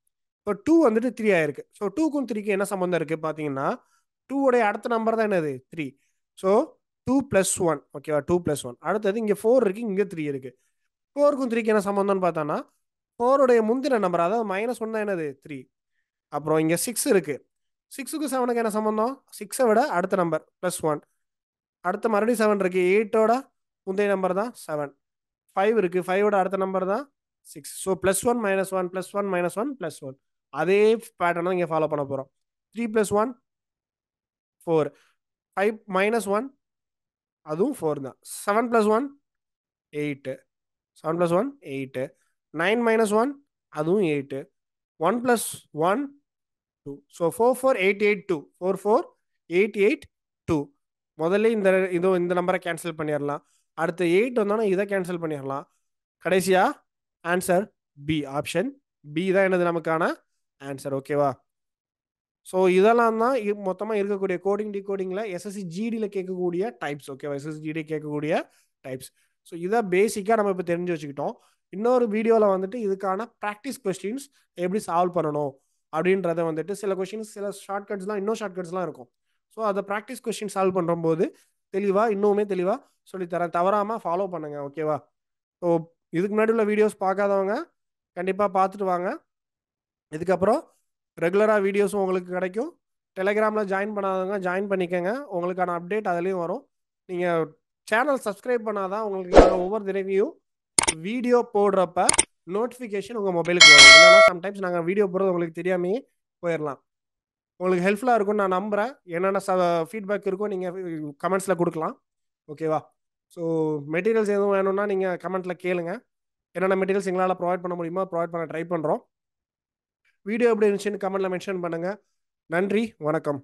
இப்போ 2 வந்துட்டு 3 ஆயிருக்கு. ஸோ 2க்கும் 3க்கும் என்ன சம்பந்தம் இருக்கு பார்த்தீங்கன்னா, 2 உடைய அடுத்த நம்பர் தான் என்னது, 3. ஸோ 2 + 1. ஓகேவா? 2 + 1. அடுத்தது இங்கே 4 இருக்கு, இங்கே 3 இருக்கு. 4க்கும் 3க்கும் என்ன சம்பந்தம்னு பார்த்தோன்னா, 4 உடைய முந்தின நம்பர், அதாவது -1 தான் என்னது, 3. அப்புறம் இங்கே 6 இருக்கு. 6க்கும் 7க்கும் என்ன சம்பந்தம், 6 விட அடுத்த நம்பர் +1. அடுத்த மறுபடியும் 7 இருக்கு, 8ஓட முந்தைய நம்பர் தான் 7. 5 இருக்கு, 5ஓட அடுத்த நம்பர் தான் 6. ஸோ +1 -1 +1 -1 +1. அதே பேட்டர்ன் தான் இங்கே ஃபாலோ பண்ண போகிறோம். 3 + 1 4. 5 -1 அதுவும் 4 தான். 7 + 1 8. 7 + 1 8. 9 - 1 அதுவும் 8. 1 + 1 2. ஸோ 44882. 44882. முதல்ல இந்த நம்பரை கேன்சல் பண்ணிடலாம். அடுத்து 8 வந்தோன்னா இதை கேன்சல் பண்ணிடலாம். கடைசியா ஆன்சர் பி, ஆப்ஷன் பி தான் என்னது நமக்கான ஆன்சர். ஓகேவா? ஸோ இதெல்லாம் தான் மொத்தமாக இருக்கக்கூடிய கோடிங் டிகோடிங்கில் எஸ்எஸ்சி ஜிடியில் கேட்கக்கூடிய டைப்ஸ். ஓகேவா, எஸ்எஸ்சி ஜிடி கேட்கக்கூடிய டைப்ஸ். ஸோ இதை பேசிக்காக நம்ம இப்போ தெரிஞ்சு வச்சுக்கிட்டோம். இன்னொரு வீடியோவில் வந்துட்டு இதுக்கான ப்ராக்டிஸ் கொஸ்டின்ஸ் எப்படி சால்வ் பண்ணணும் அப்படின்றத வந்துட்டு சில கொஸ்டின்ஸ் சில ஷார்ட்கட்ஸ்லாம் இன்னும் ஷார்ட்கட்ஸ்லாம் இருக்கும். ஸோ அதை ப்ராக்டிஸ் கொஸ்டின் சால்வ் பண்ணும்போது தெளிவாக இன்னுமே தெளிவாக சொல்லித்தரேன். தவறாமல் ஃபாலோ பண்ணுங்கள். ஓகேவா. ஸோ இதுக்கு முன்னாடி உள்ள வீடியோஸ் பார்க்காதவங்க கண்டிப்பாக பார்த்துட்டு வாங்க. இதுக்கப்புறம் ரெகுலராக வீடியோஸும் உங்களுக்கு கிடைக்கும். டெலிகிராமில் ஜாயின் பண்ணாதவங்க ஜாயின் பண்ணிக்கோங்க. உங்களுக்கான அப்டேட் அதுலேயும் வரும். நீங்கள் சேனல் சப்ஸ்கிரைப் பண்ணாதான் உங்களுக்கு ஒவ்வொரு தடவையும் வீடியோ போடுறப்ப நோட்டிஃபிகேஷன் உங்கள் மொபைலுக்கு வரும். இல்லைன்னா சம்டைம்ஸ் நாங்கள் வீடியோ போடுறது உங்களுக்கு தெரியாமையே போயிடலாம். உங்களுக்கு ஹெல்ப்ஃபுல்லாக இருக்கும்னு நான் நம்புகிறேன். என்னென்ன ஃபீட்பேக் இருக்கோ நீங்கள் கமெண்ட்ஸில் கொடுக்கலாம். ஓகேவா. ஸோ மெட்டீரியல்ஸ் எதுவும் வேணும்னா நீங்கள் கமெண்ட்டில் கேளுங்க. என்னென்ன மெட்டீரியல்ஸ் எங்களால் ப்ரொவைட் பண்ண முடியுமோ ப்ரொவைட் பண்ண ட்ரை பண்ணுறோம். வீடியோ எப்படி இருந்துச்சுன்னு கமெண்ட்டில் மென்ஷன் பண்ணுங்கள். நன்றி, வணக்கம்.